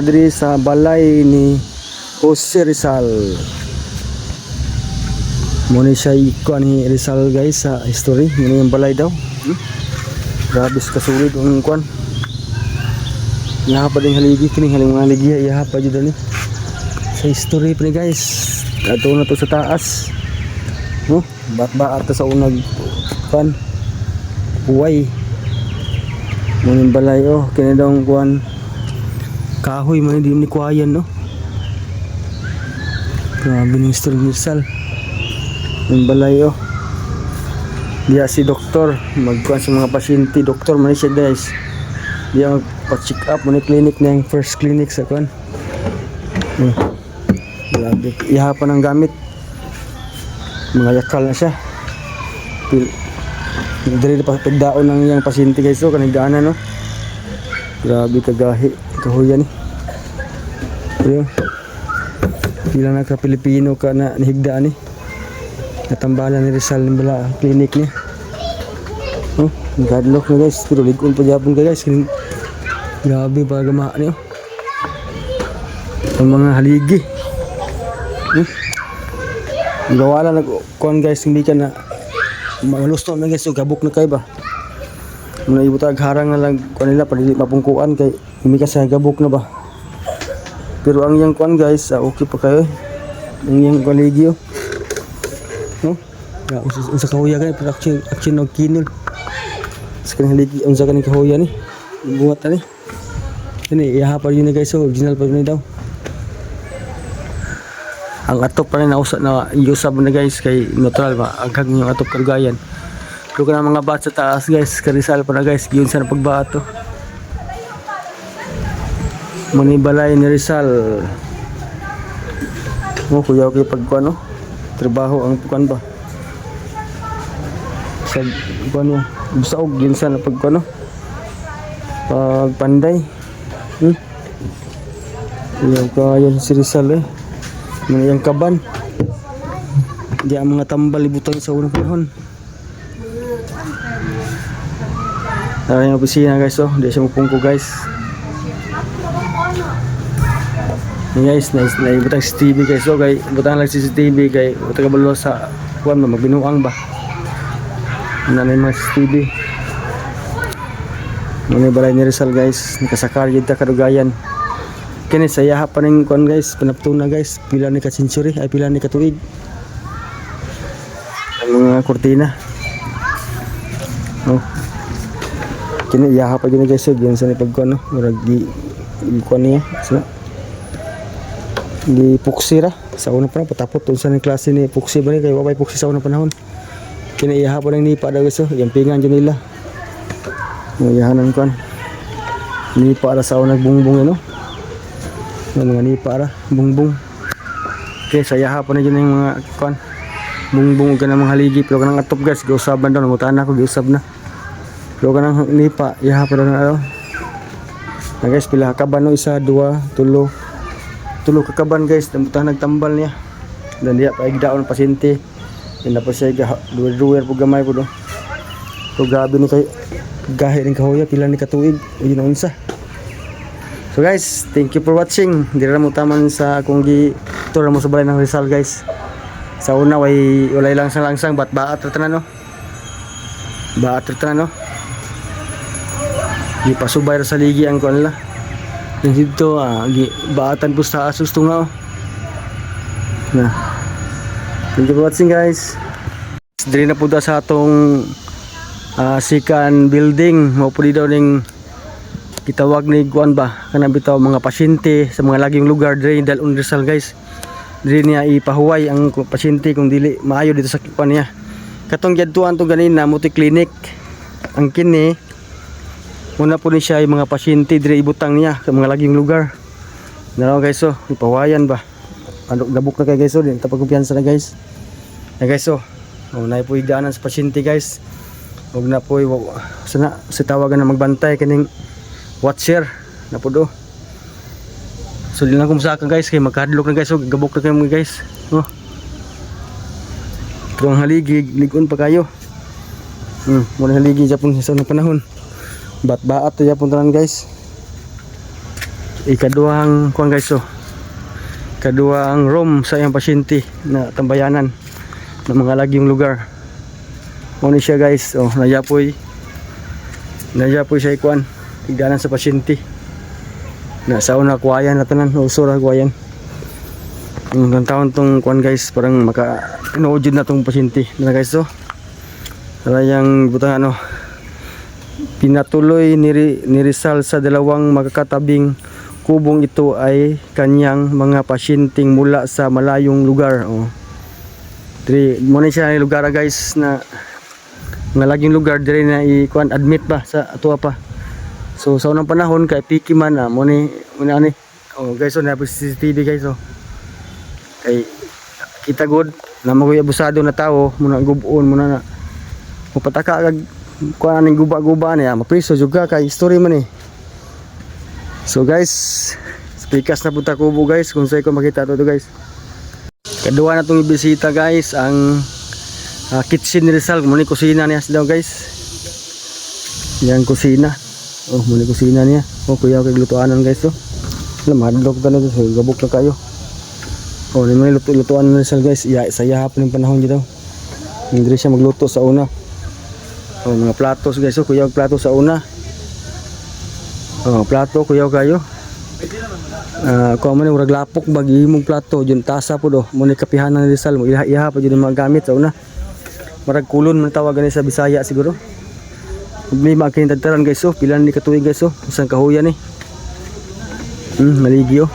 Diri sa balay ni Jose Rizal. Muna siya ikuan ni Rizal guys sa history. Muna yung balay daw. Grabe kasulid ang kuan. Iyaha pa din haligi. Kining haling mga haligi. Iyaha pa dyan ni. Sa history pa ni guys. Ato na to sa taas. Bat-ba ato sa unag kuan. Huway. Muna yung balay. Kina daw ang kuan. Kahoy man hindi ni kuhayan no. Grabe ng history ni Rizal. Yung balay Diya si doktor magkuhan sa mga pasyente. Doktor man siya guys. Diya magpa-check up man clinic na yung first clinic sa kuhan. Grabe. Iha pa ng gamit. Mga yakal na siya. Dili pa pagdaon ng yung pasyente guys kanigdaanan no. Grabe kagahi. Kahuyan ni. Pero pila na ka Pilipino ka na nihigdaan ni. Natambalan ni Rizal ng bala klinik niya. Nagkadlok na guys. Pero ligon pa Japon ka guys. Grabe pa gamaan niyo. Ang mga haligi. Gawala na kuhan guys. Hindi ka na malusto na guys. Gabok na kayo ba? Muna ibutag harang na lang kuhan nila. Padili mapungkuan kay hindi ka sa gabok na ba. Pero ang yang kuhan guys. Okay pa kayo. Ang yang kolegi unsa kahuya gani action og kinul sa kanang haligi unsa kanang kahuya ni buhat ani ini iha pa yun guys original pa yun daw ang atop pa rin na usab na guys kay neutral ba aghag yung atop karugayan pero kanang mga bat sa taas guys karisal pa na guys giyon sa pagbato manibalay ni Rizal kuya okay pagkuan trabaho ang kuan ba sa kuan busaog din sa pagkuan pagpanday yung kaya si Rizal yung kaban di ang mga tambal ibutang sa unang panahon yung opisina guys di siya mapungko guys guys na ibutang CCTV guys kay ibutang lang CCTV kay utang kabalo sa kuan magbinuang ba nanay mga CCTV muna balay ni Rizal guys nakasakar yun ta karugayan kini saya pa ning kuan guys panaptuna guys pila ni ka century ay pila ni ka tuig ang mga kurtina kini iyaha pa yun guys yun sa ni pagkuan murag di kuan niya di puksira sa unang panahon patapot sa ni klase ni puksi ba ni kay wapay puksi sa unang panahon kini iyaha pa ng nipa daw guys yung pingan dyan nila iyahanan ko nipa ara sa unang bungbong mga nipa ara bungbong kaya sa iyaha pa na dyan yung mga kuan bungbong ka na mga haligi pero kanang atop guys giusaban daw nangutaan ako giusab na pero kanang nipa iyaha pa daw na guys pila kaban isa dua tulo kakaban guys namutang nagtambal niya dan dia paigdaon pasyente din na pa siya duwer po gamay po so grabe ni kay gahi rin kahuya pila ni katuig yun ang unsa so guys thank you for watching dira mo taman sa akong tour mo sa balay ng Rizal guys sa una walay langsang baat tanan baat tanan di pasubay ra sa ligi ang kuan nila dito baatan po sa asus to nga thank you for watching guys diri na po da sa atong sikan building mo po daw ning kitawag ni kuan ba kana bitaw mga pasyente sa mga laging lugar diri dal Rizal guys diri niya ipahuway ang pasyente kung dili maayo dito sa kuan niya katong gyadtuan to ganina multi clinic ang kini una po ni siya yung mga pasyente dire ibutang niya sa mga laging lugar naraw guys ipawayan ba ano gabok na kay guys din tapos kumpiyansa na guys na po igdaanan sa pasyente guys huwag na po sana si tawagan na magbantay kaning watcher na po so di lang kumusaka guys kay magkadlok na guys gabok na kayo mga guys pero ang haligi ligon pa kayo muna haligi Japon sa unang panahon bat-baat to Japon tanan guys Ikaduhang kuan guys oh. Kaduhang room sa iyang pasyente na tambayanan ng mga lagyong lugar. Muna siya guys, oh, nayapoy siya ikuan, tigdanan sa pasyente. Nasa una kuwayan na tanan, usura kuwayan. Ang taon tong kuan guys, parang maka inuujud na tong pasyente na guys oh. Kalayang butang ano, pinatuloy ni Rizal sa dalawang magkakatabing kubong ito ay kanyang mga pasyenteng mula sa malayong lugar. Oh. Muna siya yung lugar guys na nga laging lugar dire na ikuan admit ba sa atua pa. So sa unang panahon kay piki man muna ni. Oh guys, na CCTV guys oh. Kay kita good na magoy abusado na tao muna gubon muna na. Mupataka kag kuan ning guba-guba niya, mapriso juga kay story man eh. So guys, pikas na punta kubo guys kung sa'yo ko makita to guys. Kadua na itong ibisita guys, ang kitchen ni Rizal. Muna kusina niya daw guys. Yan kusina. Oh, muna kusina niya. Oh, kuya kay lutuanan guys oh. Alam, hadlok ka na to, so, gabok na kayo. Oh, ni muna lutuan ni Rizal guys. Sa yahapon yung panahon dito. Hindi siya magluto sa una. Oh, mga platos guys oh, kuya plato sa una. Oh, plato kuyaw kayo. Kuha mo ni murag lapok bagi mong plato, jud tasa po do. Mo ni kapihanan ni Rizal mo iha pa jud mga gamit sa una. Murag kulon man tawag gani sa Bisaya siguro. Problema kay tagtaran guys oh, pila ni katuig guys oh, isang kahuyan ni. Maligi oh.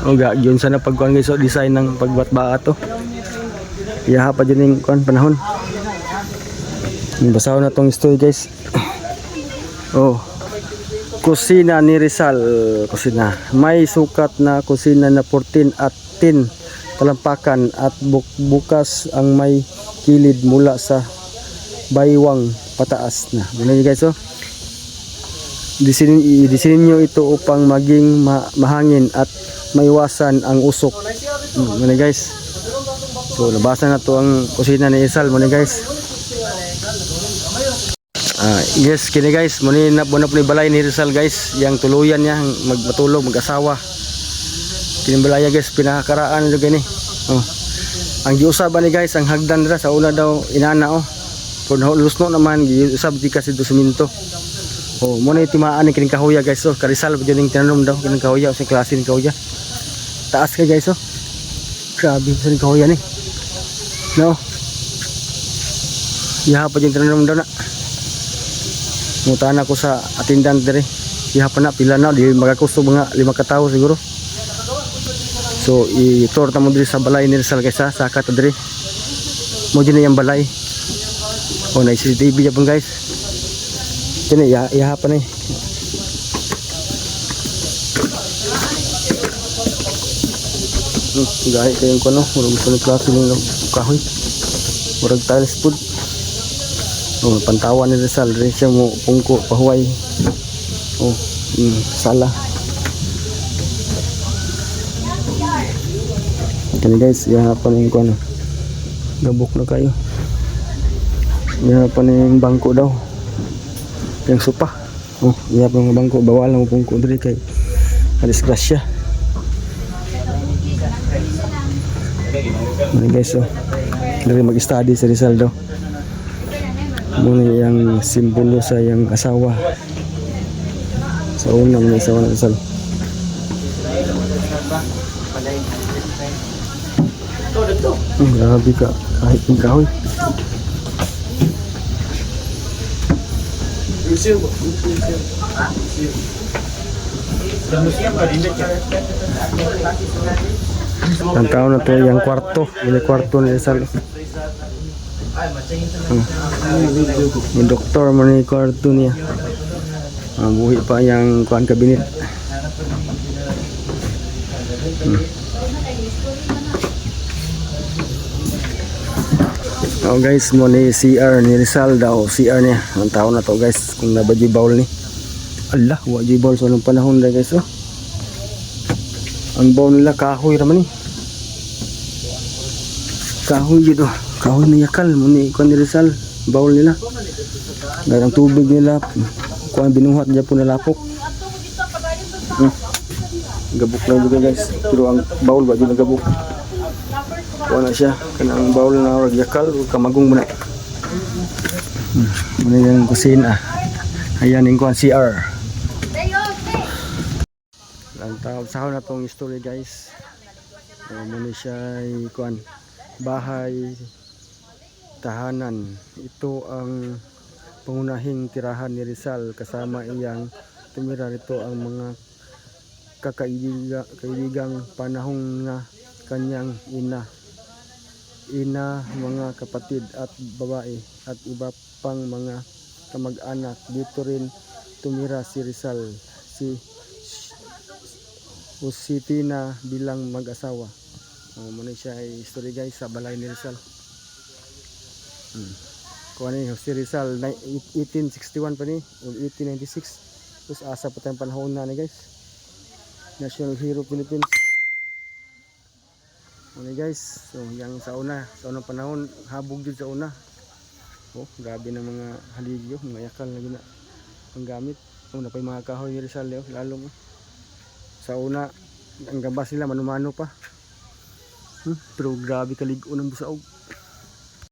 Oh, gyud sana pagkuan guys oh, design ng pagbatbaat to. Iha pa jud ning kuan panahon. Basaw na tong story guys. Oh. Kusina ni Rizal, kusina. May sukat na kusina na 14 at 10 talampakan at bukas ang may kilid mula sa baywang pataas na. Ano guys oh? Disinin nyo ito upang maging mahangin at maiwasan ang usok. Ano guys? So labasan na to ang kusina ni Rizal, ano guys? Yes, kini guys, muna na po ni balay ni Rizal guys, yang tuluyan niya matulog mag-asawa. Kini balaya guys, pinakakaraan nyo gani. Oh. Ang giusab ni guys, ang hagdan nila sa una daw inana oh. Kung lusno naman giusab di kasi do siminto. Oh, muna timaan ni kining kahoya guys oh, ka Rizal pa ning tinanom daw kining kahoya sa klase ni kahoya. Taas kay guys oh. Grabe sa kahoya ni. No. Ya pa yung tinanom daw na. Mutan ako sa attendant dire. Iha pa na pila na di magakusto mga 5 ka tawo siguro. So i-tour ta mo dire sa balay ni Rizal guys sa kat dire. Mo din yung balay. Oh, na CCTV yapon guys. Kini iha pa ni. Gaya kayong kuno, murag sa klase ng kahoy. Murag tiles food. Oh, pantawan ni Rizal rin siya mo pungko pahuway. Oh, sala. Kani guys, yahapan yung kuano. Gabok na kayo. Yahapan yung bangko daw. Yung sopa. Oh, yahapan yung bangko, bawal lang pungko diri kay disgrasya. Kani guys, oh. Dari mag-study si Rizal daw. Muna yung simbolo sa yung asawa. Sa unang may asawa ng Rizal. Grabe ka, kahit yung kahoy. Ang tao na to yung kwarto. Yung kwarto ni Rizal. Yung doktor mo ni kwarto niya. Buhi pa yung kuhan kabinet. Oh guys, mo ni CR ni Rizal daw, CR niya. Ang tao na to guys, kung nabadyo bowl ni. Allah, wadyo bowl so nung panahon na guys oh. Ang bowl nila kahoy raman ni. Kahoy dito. Kahoy na yakal mo ni kuan ni Rizal, bowl nila. Darang tubig nila, kuan binuhat diya po na lapok. Gabok lang juga guys. Pero ang bawol ba di nagabok. Kuha na siya. Kanang bawol na ragyakal. Kamagong muna. Muna yung kusina. Ayan yung kuhan CR. Ang tawag sa na tong story guys. Muna siya kuhan. Bahay. Tahanan. Ito ang pangunahing tirahan ni Rizal. Kasama iyang tumira rito ang mga kaibigang panahong nga kanyang ina, mga kapatid at babae at iba pang mga kamag-anak. Dito rin tumira si Rizal, si Josefina bilang mag-asawa. Muna siya ay story guys sa balay ni Rizal. Kung ano yung si Rizal 1861 pa ni, 1896. Tapos asa pa tayong panahon na ni guys. National Hero Philippines. Okay guys, so yung sa unang panahon habog jud sa una. Oh, grabe na mga haligyo, mga yakal na gina ang gamit. Na pa yung mga kahoy ni Rizal lalo mo. Sa una ang gabas nila manumano pa. Pero grabe kaligo ng busaog.